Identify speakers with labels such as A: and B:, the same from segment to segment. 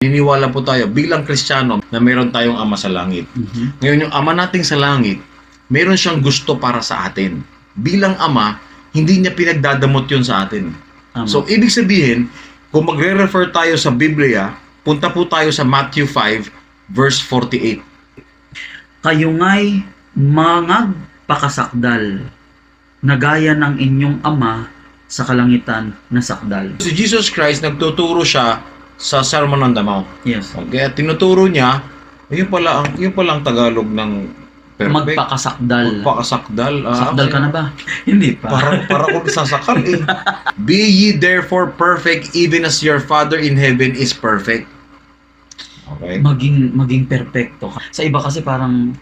A: Niniwala po tayo bilang Kristiyano na meron tayong Ama sa langit. Ngayon, yung Ama nating sa langit, meron siyang gusto para sa atin. Bilang Ama, hindi niya pinagdadamot yun sa atin. So, ibig sabihin, kung magre-refer tayo sa Biblia, punta po tayo sa Matthew 5, verse 48.
B: Kayo nga'y mangagpakasakdal, na gaya ng inyong Ama sa kalangitan na sakdal.
A: Si Jesus Christ, nagtuturo siya sa Sermon on the Mount.
B: Yes.
A: Kaya tinuturo niya, yun pala ang Tagalog ng perfect.
B: Magpakasakdal.
A: Magpakasakdal.
B: Sakdal ka na ba? Hindi pa.
A: Para kung sasakal eh. Be ye therefore perfect, even as your Father in heaven is perfect. Okay?
B: Maging perpekto ka. Sa iba kasi parang,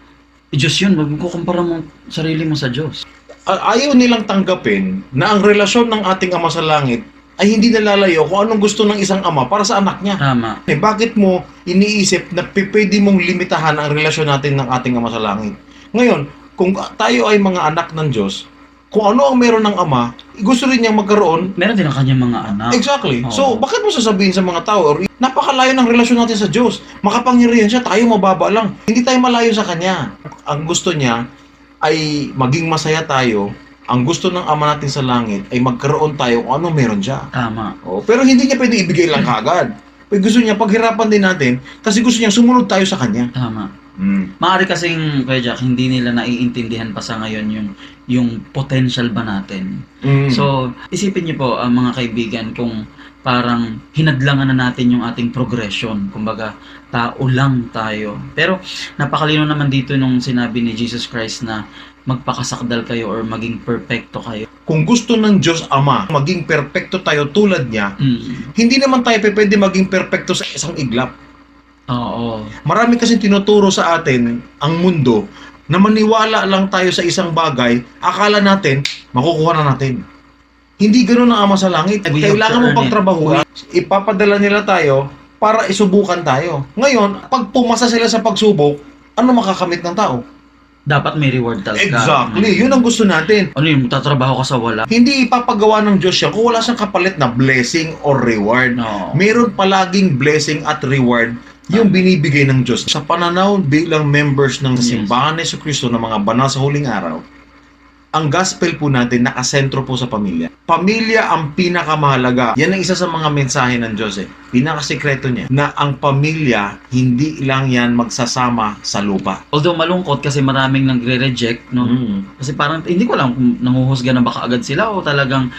B: Diyos yun, magkukumpara mo sarili mo sa Diyos.
A: Ayaw nilang tanggapin na ang relasyon ng ating Ama sa Langit ay hindi nalalayo kung anong gusto ng isang ama para sa anak niya.
B: Tama.
A: Bakit mo iniisip na pwede mong limitahan ang relasyon natin ng ating Ama sa Langit? Ngayon, kung tayo ay mga anak ng Diyos, kung ano ang meron ng Ama, gusto rin niyang magkaroon.
B: Meron din ang kanyang mga anak.
A: Exactly.
B: Oo.
A: So, bakit mo sasabihin sa mga tao, napakalayo ng relasyon natin sa Diyos. Makapangyarihan siya, tayo mababa lang. Hindi tayo malayo sa Kanya. Ang gusto niya ay maging masaya tayo. Ang gusto ng Ama natin sa langit ay magkaroon tayo kung ano meron siya.
B: Tama.
A: Pero hindi niya pwede ibigay lang kaagad. Gusto niya paghirapan din natin kasi gusto niya sumunod tayo sa Kanya.
B: Tama. Maaari kasing, Kuya Jack, hindi nila naiintindihan pa sa ngayon yung potential ba natin. So, isipin niyo po, mga kaibigan, kung parang hinadlangan na natin yung ating progression. Kumbaga, tao lang tayo. Pero, napakalino naman dito nung sinabi ni Jesus Christ na magpakasakdal kayo or maging perfecto kayo.
A: Kung gusto ng Diyos Ama, maging perfecto tayo tulad niya, hindi naman tayo pwede maging perfecto sa isang iglap.
B: Oo.
A: Marami kasi tinuturo sa atin ang mundo na maniwala lang tayo sa isang bagay, akala natin, makukuha na natin. Hindi ganoon ang Ama sa Langit. Kailangan mo pagtrabahuan. Ipapadala nila tayo para isubukan tayo. Ngayon, pag pumasa sila sa pagsubok, ano makakamit ng tao?
B: Dapat may reward talaga.
A: Exactly. Yun ang gusto natin.
B: Ano yun, tatrabaho ka sa wala?
A: Hindi ipapagawa ng Diyos yan kung wala siyang kapalit na blessing or reward.
B: No.
A: Meron palaging blessing at reward yung binibigay ng Diyos. Sa pananaw bilang members ng simbahan ni Jesucristo ng mga banal sa huling araw, ang gospel po natin nakasentro po sa pamilya. Pamilya ang pinakamahalaga. Yan ang isa sa mga mensahe ng Diyos eh. Pinakasikreto niya na ang pamilya hindi lang yan magsasama sa lupa.
B: Although malungkot kasi maraming nagre-reject, no? Kasi parang hindi ko alam kung nanguhusga na baka agad sila o talagang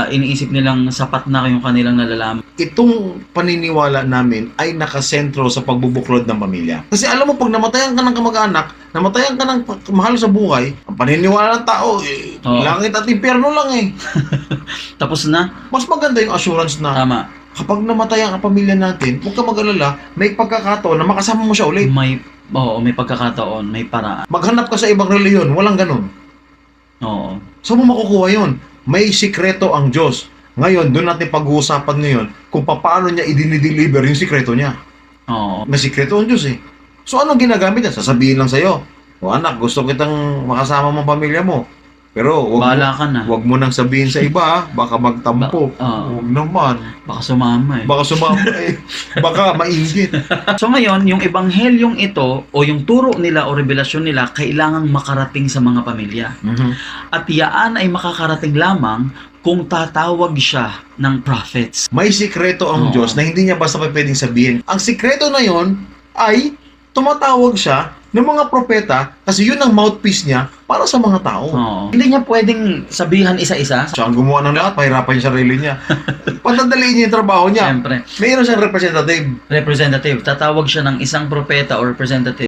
B: iniisip nilang sapat na yung kanilang nalalaman.
A: Itong paniniwala namin ay nakasentro sa pagbubuklod ng pamilya. Kasi alam mo, pag namatayan ka ng kamag-anak, namatayan ka ng mahal sa buhay, ang paniniwala ng tao, langit at impyerno lang eh.
B: Tapos na?
A: Mas maganda yung assurance na
B: Tama.
A: kapag namatay ang pamilya natin, huwag ka mag-alala, may pagkakataon na makasama mo siya ulit.
B: May pagkakataon, may paraan.
A: Maghanap ka sa ibang reliyon, walang ganun.
B: Oo.
A: Saan mo makukuha yun? May sikreto ang Diyos. Ngayon, doon natin pag-uusapan ngayon kung paano niya i-deliver yung sikreto niya.
B: Oo.
A: May sikreto ang Diyos eh. So, anong ginagamit niya? Sasabihin lang sa'yo, o anak, gusto kitang makasama mong pamilya mo. Pero,
B: Bahala ka na.
A: wag mo nang sabihin sa iba, ha? Baka magtampo. Huwag naman.
B: Baka sumama eh.
A: Baka sumama eh. Baka mainggit.
B: So ngayon, yung ebanghelyong ito o yung turo nila o revelasyon nila kailangang makarating sa mga pamilya. At yaan ay makakarating lamang kung tatawag siya ng prophets.
A: May sikreto ang Diyos na hindi niya basta pwedeng sabihin. Ang sikreto na yon ay tumatawag siya ng mga propeta kasi yun ang mouthpiece niya para sa mga tao.
B: Hindi niya pwedeng sabihan isa-isa.
A: Siya ang gumawa ng lahat, pahirapan yung sarili niya. Patandaliin niya yung trabaho niya.
B: Siyempre.
A: Mayroon siyang representative.
B: Representative. Tatawag siya ng isang propeta or representative